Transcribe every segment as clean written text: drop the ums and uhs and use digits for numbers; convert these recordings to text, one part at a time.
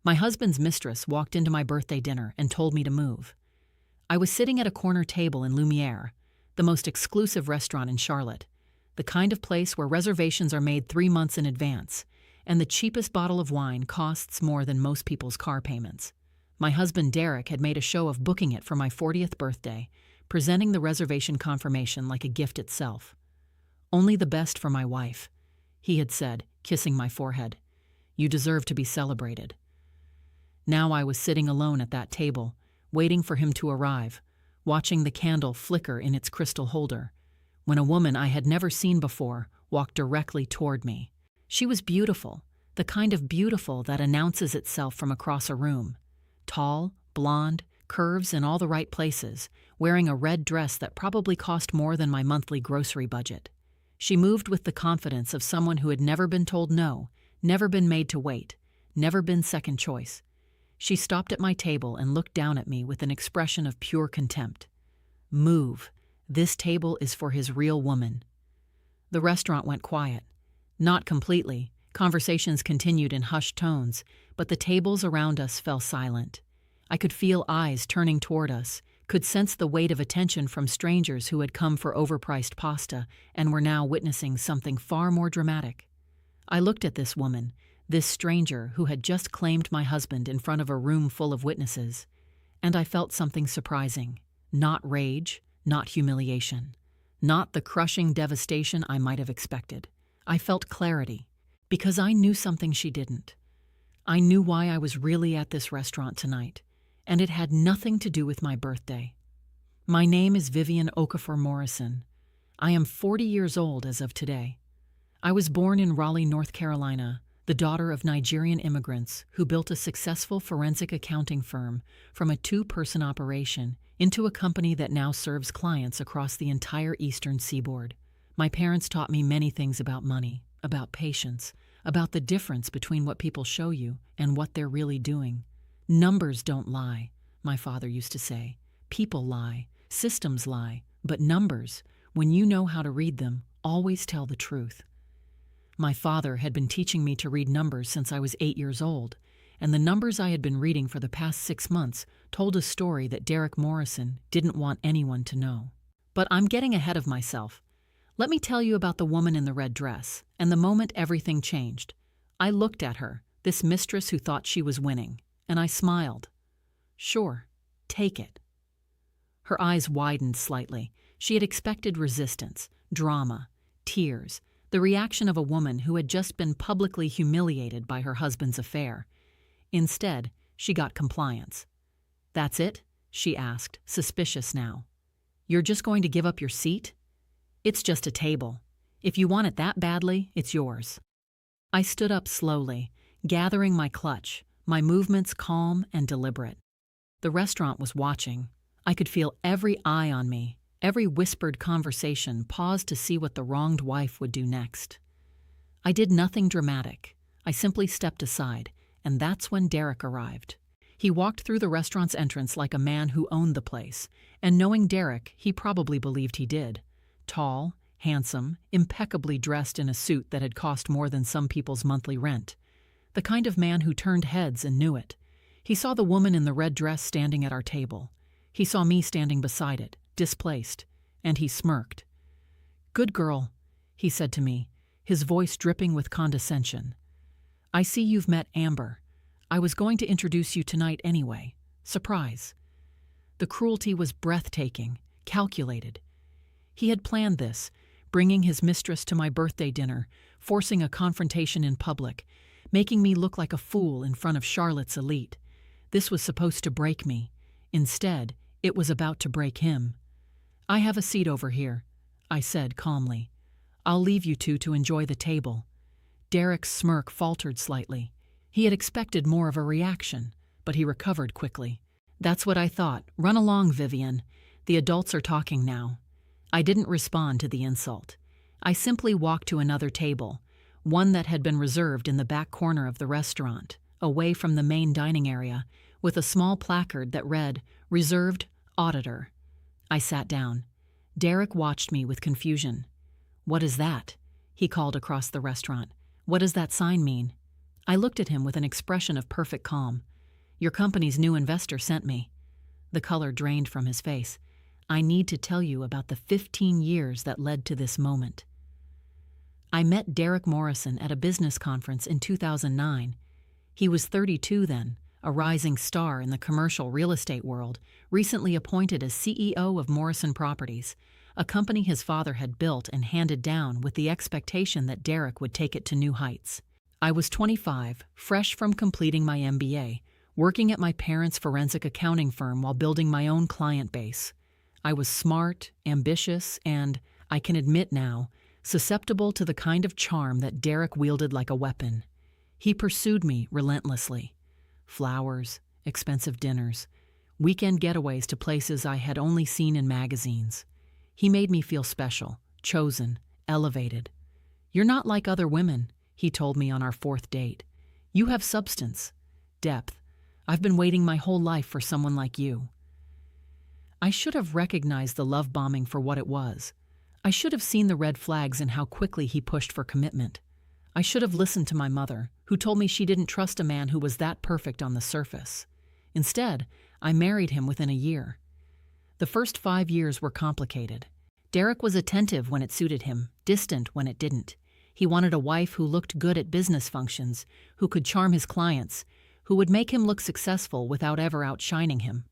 My husband's mistress walked into my birthday dinner and told me to move. I was sitting at a corner table in Lumiere, the most exclusive restaurant in Charlotte, the kind of place where reservations are made 3 months in advance, and the cheapest bottle of wine costs more than most people's car payments. My husband Derek had made a show of booking it for my 40th birthday, presenting the reservation confirmation like a gift itself. "Only the best for my wife," he had said, kissing my forehead. "You deserve to be celebrated." Now I was sitting alone at that table, waiting for him to arrive, watching the candle flicker in its crystal holder, when a woman I had never seen before walked directly toward me. She was beautiful, the kind of beautiful that announces itself from across a room. Tall, blonde, curves in all the right places, wearing a red dress that probably cost more than my monthly grocery budget. She moved with the confidence of someone who had never been told no, never been made to wait, never been second choice. She stopped at my table and looked down at me with an expression of pure contempt. "Move. This table is for his real woman." The restaurant went quiet. Not completely. Conversations continued in hushed tones, but the tables around us fell silent. I could feel eyes turning toward us, could sense the weight of attention from strangers who had come for overpriced pasta and were now witnessing something far more dramatic. I looked at this woman, this stranger who had just claimed my husband in front of a room full of witnesses, and I felt something surprising. Not rage, not humiliation, not the crushing devastation I might have expected. I felt clarity, because I knew something she didn't. I knew why I was really at this restaurant tonight, and it had nothing to do with my birthday. My name is Vivian Okafor Morrison. I am 40 years old as of today. I was born in Raleigh, North Carolina, the daughter of Nigerian immigrants who built a successful forensic accounting firm from a 2-person operation into a company that now serves clients across the entire eastern seaboard. My parents taught me many things about money, about patience, about the difference between what people show you and what they're really doing. "Numbers don't lie," my father used to say. "People lie, systems lie, but numbers, when you know how to read them, always tell the truth." My father had been teaching me to read numbers since I was 8 years old, and the numbers I had been reading for the past 6 months told a story that Derek Morrison didn't want anyone to know. But I'm getting ahead of myself. Let me tell you about the woman in the red dress, and the moment everything changed. I looked at her, this mistress who thought she was winning, and I smiled. "Sure, take it." Her eyes widened slightly. She had expected resistance, drama, tears, the reaction of a woman who had just been publicly humiliated by her husband's affair. Instead, she got compliance. "That's it?" she asked, suspicious now. "You're just going to give up your seat? It's just a table. If you want it that badly, it's yours." I stood up slowly, gathering my clutch, my movements calm and deliberate. The restaurant was watching. I could feel every eye on me. Every whispered conversation paused to see what the wronged wife would do next. I did nothing dramatic. I simply stepped aside, and that's when Derek arrived. He walked through the restaurant's entrance like a man who owned the place, and knowing Derek, he probably believed he did. Tall, handsome, impeccably dressed in a suit that had cost more than some people's monthly rent. The kind of man who turned heads and knew it. He saw the woman in the red dress standing at our table. He saw me standing beside it, displaced, and he smirked. "Good girl," he said to me, his voice dripping with condescension. "I see you've met Amber. I was going to introduce you tonight anyway. Surprise." The cruelty was breathtaking, calculated. He had planned this, bringing his mistress to my birthday dinner, forcing a confrontation in public, making me look like a fool in front of Charlotte's elite. This was supposed to break me. Instead, it was about to break him. "I have a seat over here," I said calmly. "I'll leave you two to enjoy the table." Derek's smirk faltered slightly. He had expected more of a reaction, but he recovered quickly. "That's what I thought. Run along, Vivian. The adults are talking now." I didn't respond to the insult. I simply walked to another table, one that had been reserved in the back corner of the restaurant, away from the main dining area, with a small placard that read, "Reserved Auditor." I sat down. Derek watched me with confusion. "What is that?" he called across the restaurant. "What does that sign mean?" I looked at him with an expression of perfect calm. "Your company's new investor sent me." The color drained from his face. "I need to tell you about the 15 years that led to this moment." I met Derek Morrison at a business conference in 2009. He was 32 then, a rising star in the commercial real estate world, recently appointed as CEO of Morrison Properties, a company his father had built and handed down with the expectation that Derek would take it to new heights. I was 25, fresh from completing my MBA, working at my parents' forensic accounting firm while building my own client base. I was smart, ambitious, and, I can admit now, susceptible to the kind of charm that Derek wielded like a weapon. He pursued me relentlessly. Flowers, expensive dinners, weekend getaways to places I had only seen in magazines. He made me feel special, chosen, elevated. "You're not like other women," he told me on our 4th date. "You have substance, depth. I've been waiting my whole life for someone like you." I should have recognized the love bombing for what it was. I should have seen the red flags in how quickly he pushed for commitment. I should have listened to my mother, who told me she didn't trust a man who was that perfect on the surface. Instead, I married him within a year. The first 5 years were complicated. Derek was attentive when it suited him, distant when it didn't. He wanted a wife who looked good at business functions, who could charm his clients, who would make him look successful without ever outshining him.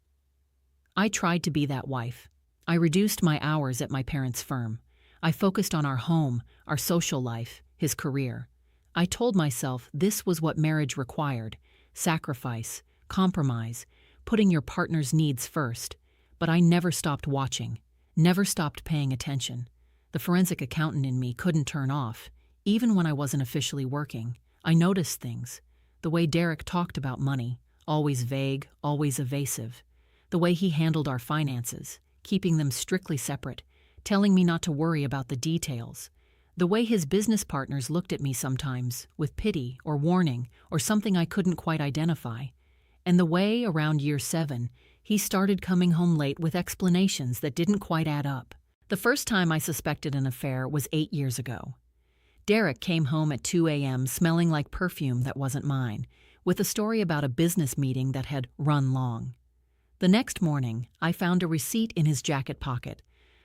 I tried to be that wife. I reduced my hours at my parents' firm. I focused on our home, our social life, his career. I told myself this was what marriage required: sacrifice, compromise, putting your partner's needs first. But I never stopped watching, never stopped paying attention. The forensic accountant in me couldn't turn off, even when I wasn't officially working. I noticed things. The way Derek talked about money, always vague, always evasive. The way he handled our finances, keeping them strictly separate, telling me not to worry about the details. The way his business partners looked at me sometimes, with pity or warning or something I couldn't quite identify. And the way, around year 7, he started coming home late with explanations that didn't quite add up. The first time I suspected an affair was 8 years ago. Derek came home at 2 a.m. smelling like perfume that wasn't mine, with a story about a business meeting that had run long. The next morning, I found a receipt in his jacket pocket,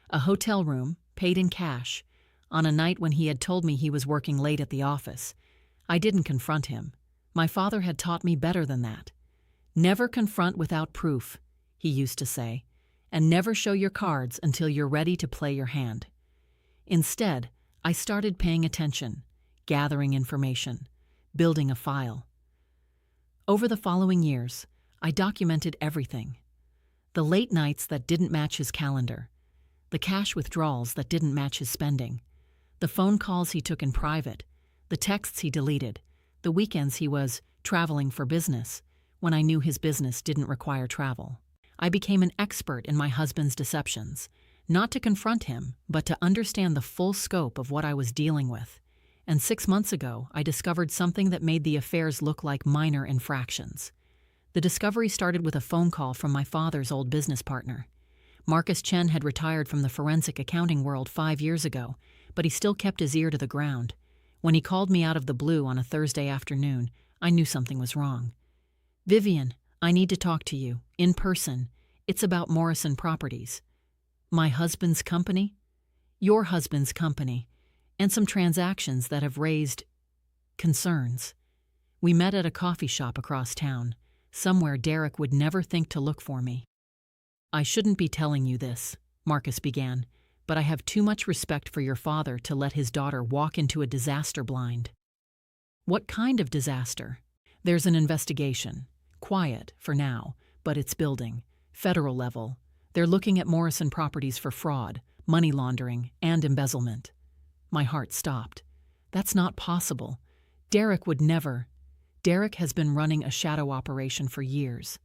a hotel room, paid in cash, on a night when he had told me he was working late at the office. I didn't confront him. My father had taught me better than that. "Never confront without proof," he used to say, "and never show your cards until you're ready to play your hand." Instead, I started paying attention, gathering information, building a file. Over the following years, I documented everything. The late nights that didn't match his calendar, the cash withdrawals that didn't match his spending, the phone calls he took in private, the texts he deleted, the weekends he was traveling for business, when I knew his business didn't require travel. I became an expert in my husband's deceptions, not to confront him, but to understand the full scope of what I was dealing with. And 6 months ago, I discovered something that made the affairs look like minor infractions. The discovery started with a phone call from my father's old business partner. Marcus Chen had retired from the forensic accounting world 5 years ago, but he still kept his ear to the ground. When he called me out of the blue on a Thursday afternoon, I knew something was wrong. "Vivian, I need to talk to you, in person. It's about Morrison Properties." "My husband's company?" "Your husband's company, and some transactions that have raised concerns." We met at a coffee shop across town, somewhere Derek would never think to look for me. "I shouldn't be telling you this," Marcus began, "but I have too much respect for your father to let his daughter walk into a disaster blind." "What kind of disaster?" "There's an investigation. Quiet, for now, but it's building. Federal level. They're looking at Morrison Properties for fraud, money laundering, and embezzlement." My heart stopped. That's not possible. Derek would never. Derek has been running a shadow operation for years,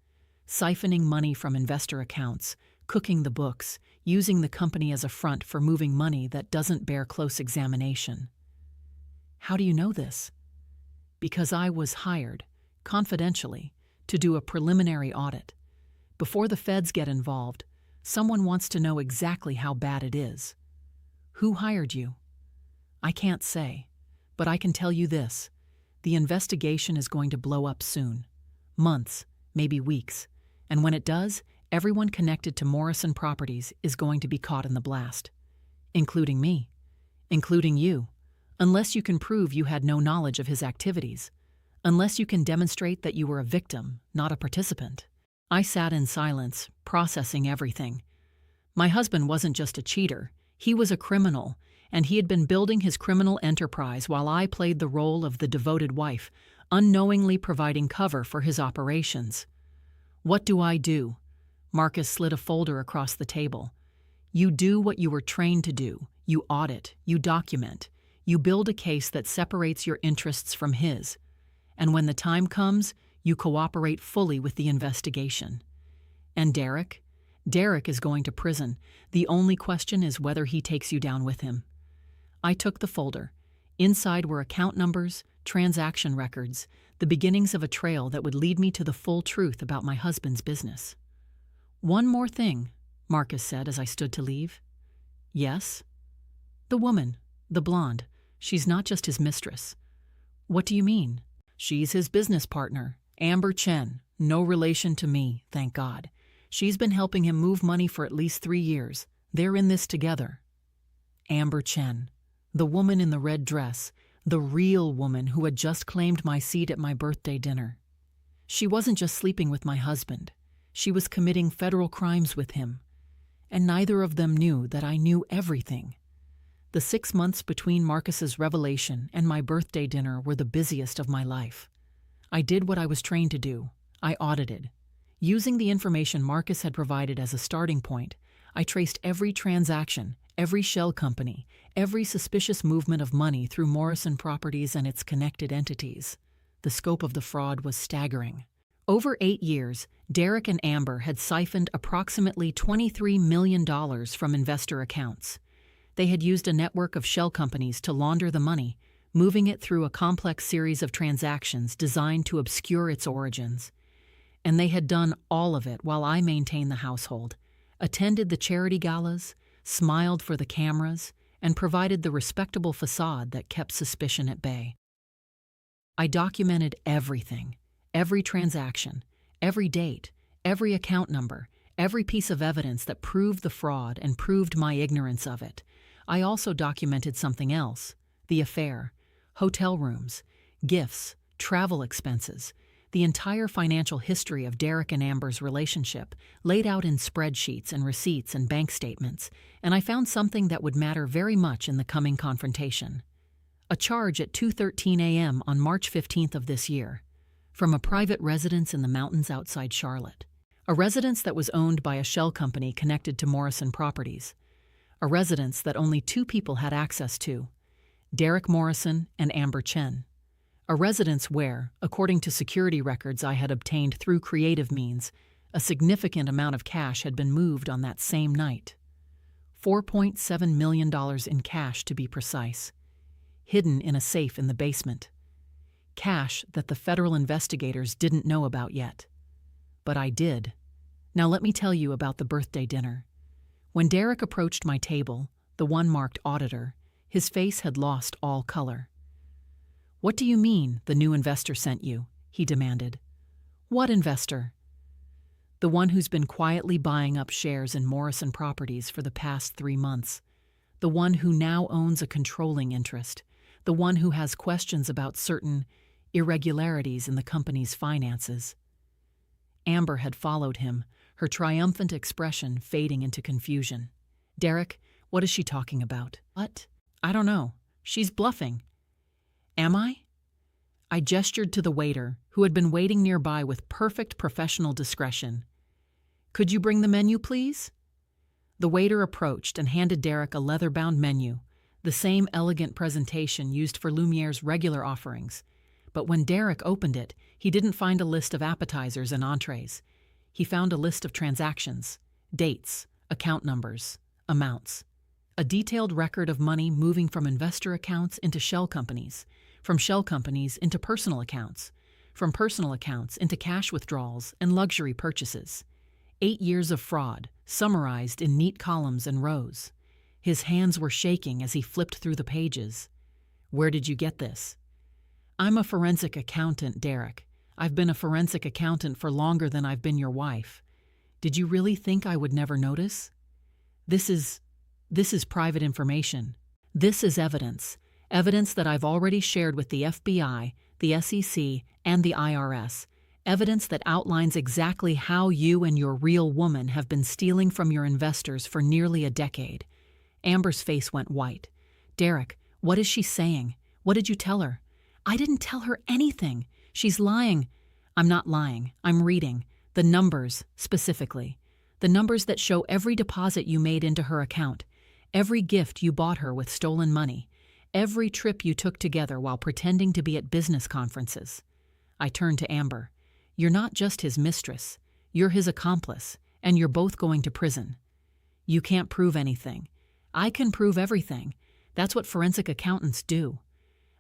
siphoning money from investor accounts, cooking the books, using the company as a front for moving money that doesn't bear close examination. "How do you know this?" "Because I was hired, confidentially, to do a preliminary audit. Before the feds get involved, someone wants to know exactly how bad it is." "Who hired you?" "I can't say, but I can tell you this. The investigation is going to blow up soon. Months, maybe weeks. And when it does, everyone connected to Morrison Properties is going to be caught in the blast. Including me. Including you. Unless you can prove you had no knowledge of his activities. Unless you can demonstrate that you were a victim, not a participant. I sat in silence, processing everything. My husband wasn't just a cheater. He was a criminal, and he had been building his criminal enterprise while I played the role of the devoted wife, unknowingly providing cover for his operations. What do I do? Marcus slid a folder across the table. You do what you were trained to do. You audit, you document, you build a case that separates your interests from his. And when the time comes, you cooperate fully with the investigation. And Derek? Derek is going to prison. The only question is whether he takes you down with him. I took the folder. Inside were account numbers, transaction records, the beginnings of a trail that would lead me to the full truth about my husband's business. One more thing, Marcus said as I stood to leave. Yes? The woman, the blonde, she's not just his mistress. What do you mean? She's his business partner, Amber Chen, no relation to me, thank God. She's been helping him move money for at least 3 years. They're in this together. Amber Chen, the woman in the red dress, the real woman who had just claimed my seat at my birthday dinner. She wasn't just sleeping with my husband. She was committing federal crimes with him. And neither of them knew that I knew everything. The 6 months between Marcus's revelation and my birthday dinner were the busiest of my life. I did what I was trained to do. I audited. Using the information Marcus had provided as a starting point, I traced every transaction, every shell company, every suspicious movement of money through Morrison Properties and its connected entities. The scope of the fraud was staggering. Over 8 years, Derek and Amber had siphoned approximately $23 million from investor accounts. They had used a network of shell companies to launder the money, moving it through a complex series of transactions designed to obscure its origins. And they had done all of it while I maintained the household, attended the charity galas, smiled for the cameras, and provided the respectable facade that kept suspicion at bay. I documented everything, every transaction, every date, every account number, every piece of evidence that proved the fraud and proved my ignorance of it. I also documented something else, the affair, hotel rooms, gifts, travel expenses, the entire financial history of Derek and Amber's relationship, laid out in spreadsheets and receipts and bank statements, and I found something that would matter very much in the coming confrontation. A charge at 2:13 a.m. on March 15th of this year, from a private residence in the mountains outside Charlotte. A residence that was owned by a shell company connected to Morrison Properties. A residence that only 2 people had access to, Derek Morrison and Amber Chen. A residence where, according to security records I had obtained through creative means, a significant amount of cash had been moved on that same night. $4.7 million in cash, to be precise, hidden in a safe in the basement. Cash that the federal investigators didn't know about yet. But I did. Now let me tell you about the birthday dinner. When Derek approached my table, the one marked auditor, his face had lost all color. "What do you mean, the new investor sent you?" he demanded. "What investor?" "The one who's been quietly buying up shares in Morrison Properties for the past 3 months. The one who now owns a controlling interest. The one who has questions about certain irregularities in the company's finances." Amber had followed him, her triumphant expression fading into confusion. "Derek, what is she talking about?" "What?" "I don't know. She's bluffing." "Am I?" I gestured to the waiter, who had been waiting nearby with perfect professional discretion. "Could you bring the menu, please?" The waiter approached and handed Derek a leather-bound menu, the same elegant presentation used for Lumiere's regular offerings. But when Derek opened it, he didn't find a list of appetizers and entrees. He found a list of transactions, dates, account numbers, amounts. A detailed record of money moving from investor accounts into shell companies, from shell companies into personal accounts, from personal accounts into cash withdrawals and luxury purchases. 8 years of fraud, summarized in neat columns and rows. His hands were shaking as he flipped through the pages. "Where did you get this?" I'm a forensic accountant, Derek. I've been a forensic accountant for longer than I've been your wife. Did you really think I would never notice? This is private information. This is evidence. Evidence that I've already shared with the FBI, the SEC, and the IRS. Evidence that outlines exactly how you and your real woman have been stealing from your investors for nearly a decade. Amber's face went white. Derek, what is she saying? What did you tell her? I didn't tell her anything. She's lying. I'm not lying. I'm reading. The numbers, specifically. The numbers that show every deposit you made into her account. Every gift you bought her with stolen money. Every trip you took together while pretending to be at business conferences. I turned to Amber. You're not just his mistress. You're his accomplice, and you're both going to prison. You can't prove anything. I can prove everything. That's what forensic accountants do.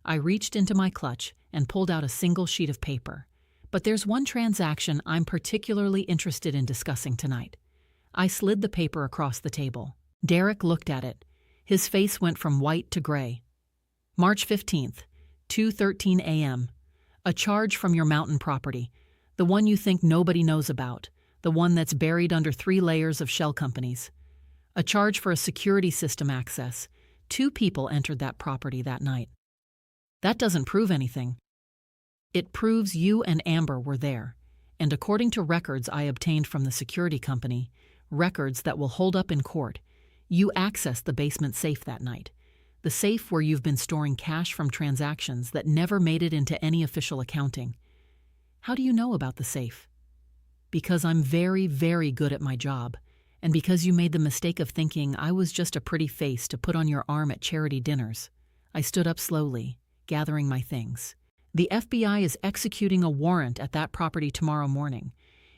I reached into my clutch and pulled out a single sheet of paper. But there's one transaction I'm particularly interested in discussing tonight. I slid the paper across the table. Derek looked at it. His face went from white to gray. March 15th, 2:13 a.m. A charge from your mountain property. The one you think nobody knows about. The one that's buried under 3 layers of shell companies. A charge for a security system access. 2 people entered that property that night. That doesn't prove anything. It proves you and Amber were there, and according to records I obtained from the security company, records that will hold up in court, you accessed the basement safe that night. The safe where you've been storing cash from transactions that never made it into any official accounting. How do you know about the safe? Because I'm very, very good at my job, and because you made the mistake of thinking I was just a pretty face to put on your arm at charity dinners. I stood up slowly, gathering my things. The FBI is executing a warrant at that property tomorrow morning.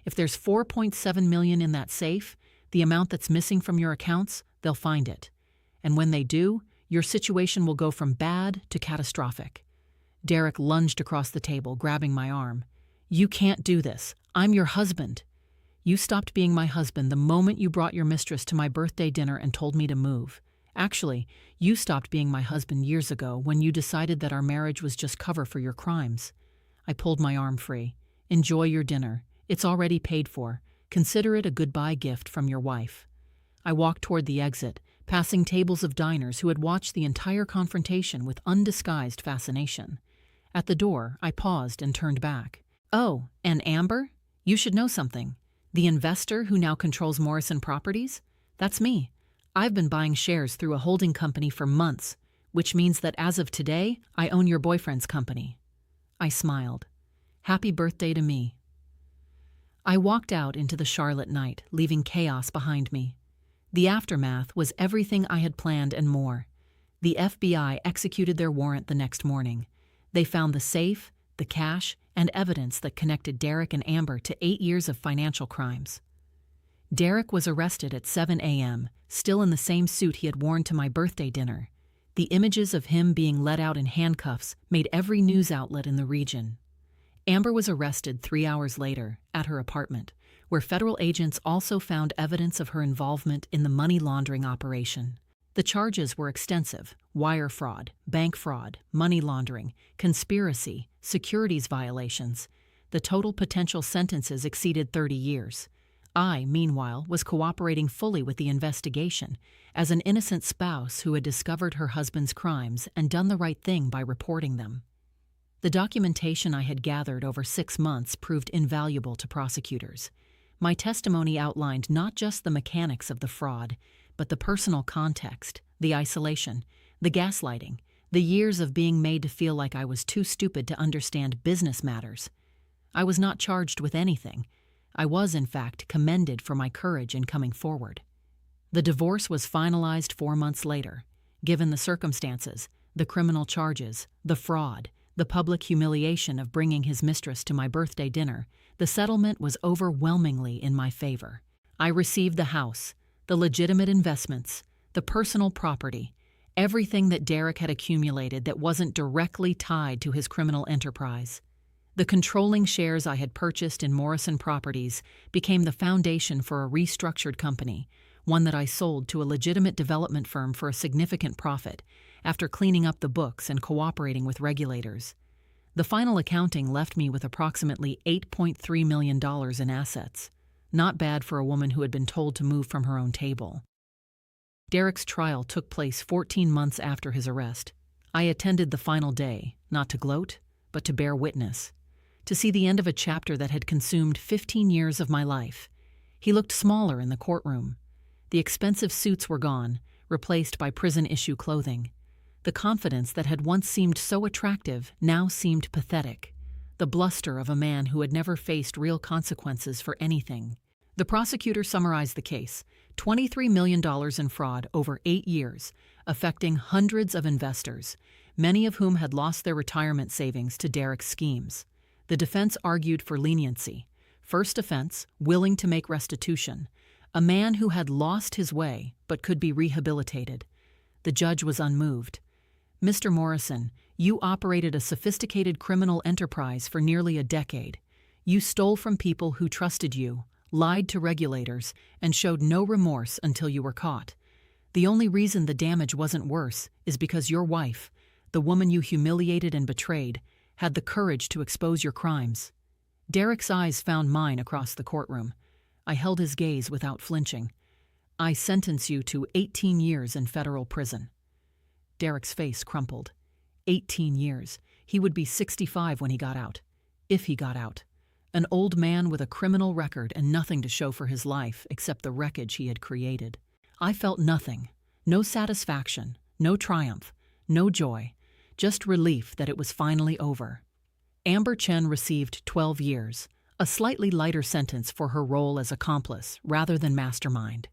If there's $4.7 million in that safe, the amount that's missing from your accounts, they'll find it. And when they do, your situation will go from bad to catastrophic. Derek lunged across the table, grabbing my arm. You can't do this. I'm your husband. You stopped being my husband the moment you brought your mistress to my birthday dinner and told me to move. Actually, you stopped being my husband years ago when you decided that our marriage was just cover for your crimes. I pulled my arm free. Enjoy your dinner. It's already paid for. Consider it a goodbye gift from your wife. I walked toward the exit, passing tables of diners who had watched the entire confrontation with undisguised fascination. At the door, I paused and turned back. Oh, and Amber? You should know something. The investor who now controls Morrison Properties? That's me. I've been buying shares through a holding company for months, which means that as of today, I own your boyfriend's company. I smiled. Happy birthday to me. I walked out into the Charlotte night, leaving chaos behind me. The aftermath was everything I had planned and more. The FBI executed their warrant the next morning. They found the safe, the cash, and evidence that connected Derek and Amber to 8 years of financial crimes. Derek was arrested at 7 a.m., still in the same suit he had worn to my birthday dinner. The images of him being let out in handcuffs made every news outlet in the region. Amber was arrested 3 hours later at her apartment, where federal agents also found evidence of her involvement in the money laundering operation. The charges were extensive: wire fraud, bank fraud, money laundering, conspiracy, securities violations. The total potential sentences exceeded 30 years. I, meanwhile, was cooperating fully with the investigation as an innocent spouse who had discovered her husband's crimes and done the right thing by reporting them. The documentation I had gathered over 6 months proved invaluable to prosecutors. My testimony outlined not just the mechanics of the fraud, but the personal context, the isolation, the gaslighting, the years of being made to feel like I was too stupid to understand business matters. I was not charged with anything. I was, in fact, commended for my courage in coming forward. The divorce was finalized 4 months later. Given the circumstances, the criminal charges, the fraud, the public humiliation of bringing his mistress to my birthday dinner, the settlement was overwhelmingly in my favor. I received the house, the legitimate investments, the personal property, everything that Derek had accumulated that wasn't directly tied to his criminal enterprise. The controlling shares I had purchased in Morrison Properties became the foundation for a restructured company, one that I sold to a legitimate development firm for a significant profit, after cleaning up the books and cooperating with regulators. The final accounting left me with approximately $8.3 million in assets. Not bad for a woman who had been told to move from her own table. Derek's trial took place 14 months after his arrest. I attended the final day, not to gloat, but to bear witness. To see the end of a chapter that had consumed 15 years of my life. He looked smaller in the courtroom. The expensive suits were gone, replaced by prison-issue clothing. The confidence that had once seemed so attractive now seemed pathetic. The bluster of a man who had never faced real consequences for anything. The prosecutor summarized the case: $23 million in fraud over 8 years, affecting hundreds of investors, many of whom had lost their retirement savings to Derek's schemes. The defense argued for leniency. First offense, willing to make restitution. A man who had lost his way but could be rehabilitated. The judge was unmoved. Mr. Morrison, you operated a sophisticated criminal enterprise for nearly a decade. You stole from people who trusted you, lied to regulators, and showed no remorse until you were caught. The only reason the damage wasn't worse is because your wife, the woman you humiliated and betrayed, had the courage to expose your crimes. Derek's eyes found mine across the courtroom. I held his gaze without flinching. I sentence you to 18 years in federal prison. Derek's face crumpled. 18 years. He would be 65 when he got out. If he got out. An old man with a criminal record and nothing to show for his life except the wreckage he had created. I felt nothing. No satisfaction. No triumph. No joy. Just relief that it was finally over. Amber Chen received 12 years, a slightly lighter sentence for her role as accomplice rather than mastermind.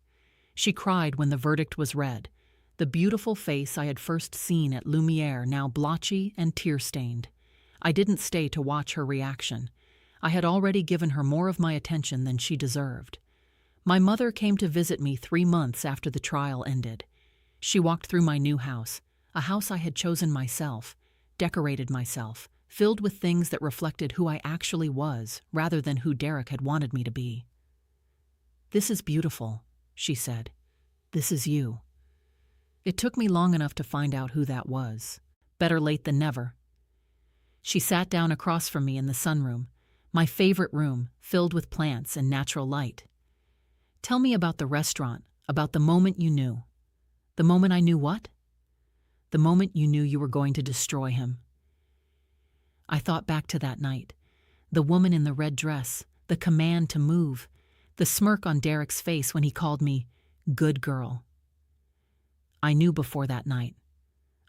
She cried when the verdict was read. The beautiful face I had first seen at Lumiere now blotchy and tear-stained. I didn't stay to watch her reaction. I had already given her more of my attention than she deserved. My mother came to visit me 3 months after the trial ended. She walked through my new house, a house I had chosen myself, decorated myself, filled with things that reflected who I actually was rather than who Derek had wanted me to be. "This is beautiful," she said. "This is you." It took me long enough to find out who that was. Better late than never. She sat down across from me in the sunroom, my favorite room, filled with plants and natural light. "Tell me about the restaurant, about the moment you knew." "The moment I knew what?" "The moment you knew you were going to destroy him." I thought back to that night. The woman in the red dress, the command to move, the smirk on Derek's face when he called me good girl. I knew before that night.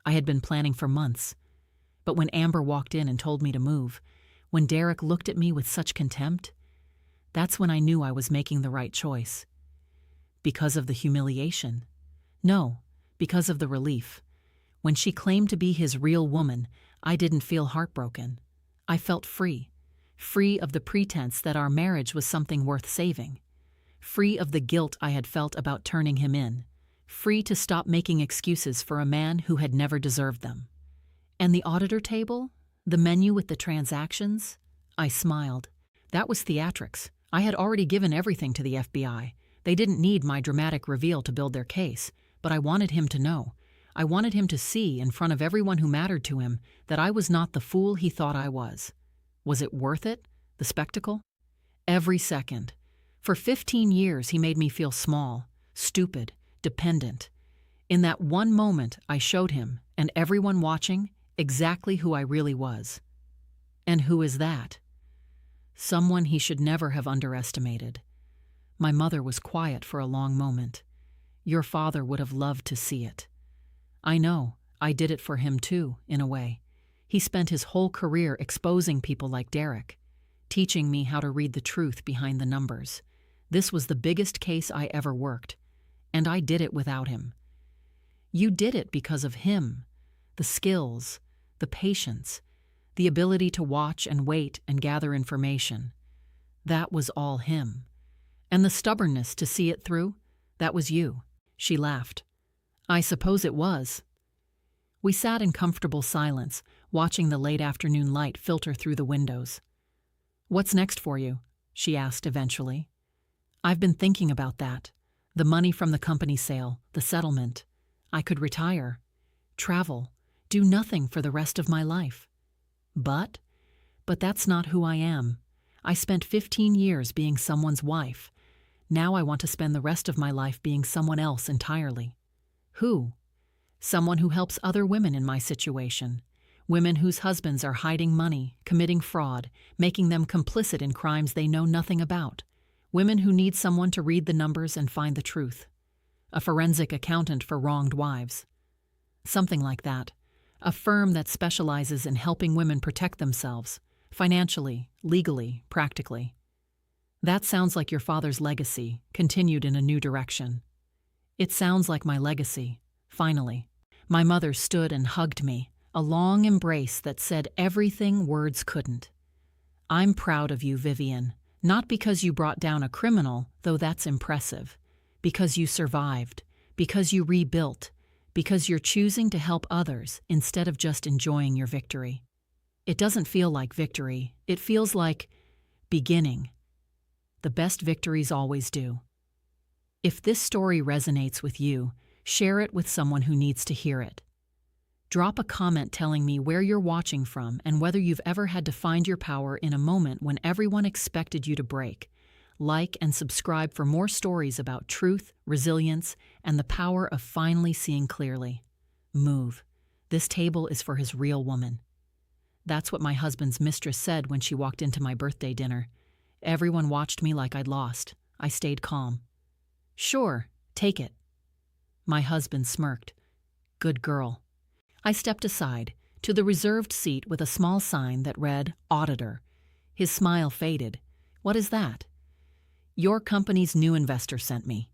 I had been planning for months. But when Amber walked in and told me to move, when Derek looked at me with such contempt, that's when I knew I was making the right choice. Because of the humiliation? No, because of the relief. When she claimed to be his real woman, I didn't feel heartbroken. I felt free. Free of the pretense that our marriage was something worth saving. Free of the guilt I had felt about turning him in. Free to stop making excuses for a man who had never deserved them. And the auditor table? The menu with the transactions? I smiled. That was theatrics. I had already given everything to the FBI. They didn't need my dramatic reveal to build their case, but I wanted him to know. I wanted him to see in front of everyone who mattered to him that I was not the fool he thought I was. Was it worth it? The spectacle? Every second. For 15 years he made me feel small, stupid, dependent. In that one moment I showed him, and everyone watching, exactly who I really was. And who is that? Someone he should never have underestimated. My mother was quiet for a long moment. Your father would have loved to see it. I know, I did it for him too, in a way. He spent his whole career exposing people like Derek, teaching me how to read the truth behind the numbers. This was the biggest case I ever worked, and I did it without him. You did it because of him, the skills, the patience, the ability to watch and wait and gather information. That was all him. And the stubbornness to see it through, that was you. She laughed. I suppose it was. We sat in comfortable silence, watching the late afternoon light filter through the windows. "What's next for you?" she asked eventually. "I've been thinking about that. The money from the company sale, the settlement. I could retire, travel, do nothing for the rest of my life. But that's not who I am. I spent 15 years being someone's wife. Now I want to spend the rest of my life being someone else entirely. Who? Someone who helps other women in my situation. Women whose husbands are hiding money, committing fraud, making them complicit in crimes they know nothing about. Women who need someone to read the numbers and find the truth. A forensic accountant for wronged wives. Something like that. A firm that specializes in helping women protect themselves, financially, legally, practically. That sounds like your father's legacy, continued in a new direction. It sounds like my legacy, finally. My mother stood and hugged me, a long embrace that said everything words couldn't. I'm proud of you, Vivian, not because you brought down a criminal, though that's impressive, because you survived, because you rebuilt, because you're choosing to help others instead of just enjoying your victory. It doesn't feel like victory, it feels like beginning. The best victories always do. If this story resonates with you, share it with someone who needs to hear it. Drop a comment telling me where you're watching from and whether you've ever had to find your power in a moment when everyone expected you to break. Like and subscribe for more stories about truth, resilience, and the power of finally seeing clearly. Move. This table is for his real woman. That's what my husband's mistress said when she walked into my birthday dinner. Everyone watched me like I'd lost. I stayed calm. Sure, take it. My husband smirked. Good girl. I stepped aside, to the reserved seat with a small sign that read, Auditor. His smile faded. What is that? Your company's new investor sent me.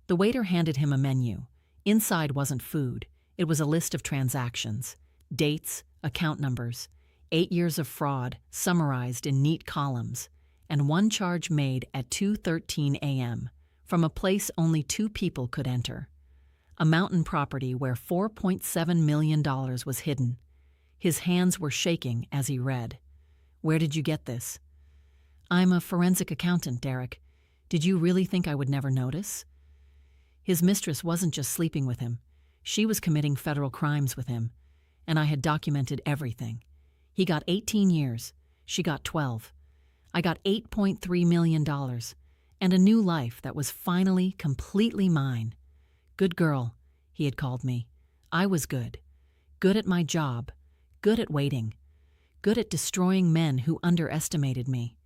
The waiter handed him a menu. Inside wasn't food. It was a list of transactions, dates, account numbers, 8 years of fraud summarized in neat columns, and one charge made at 2:13 a.m. from a place only 2 people could enter. A mountain property where $4.7 million was hidden. His hands were shaking as he read. Where did you get this? I'm a forensic accountant, Derek. Did you really think I would never notice? His mistress wasn't just sleeping with him. She was committing federal crimes with him, and I had documented everything. He got 18 years. She got 12. I got $8.3 million, and a new life that was finally completely mine. Good girl, he had called me. I was good. Good at my job. Good at waiting. Good at destroying men who underestimated me.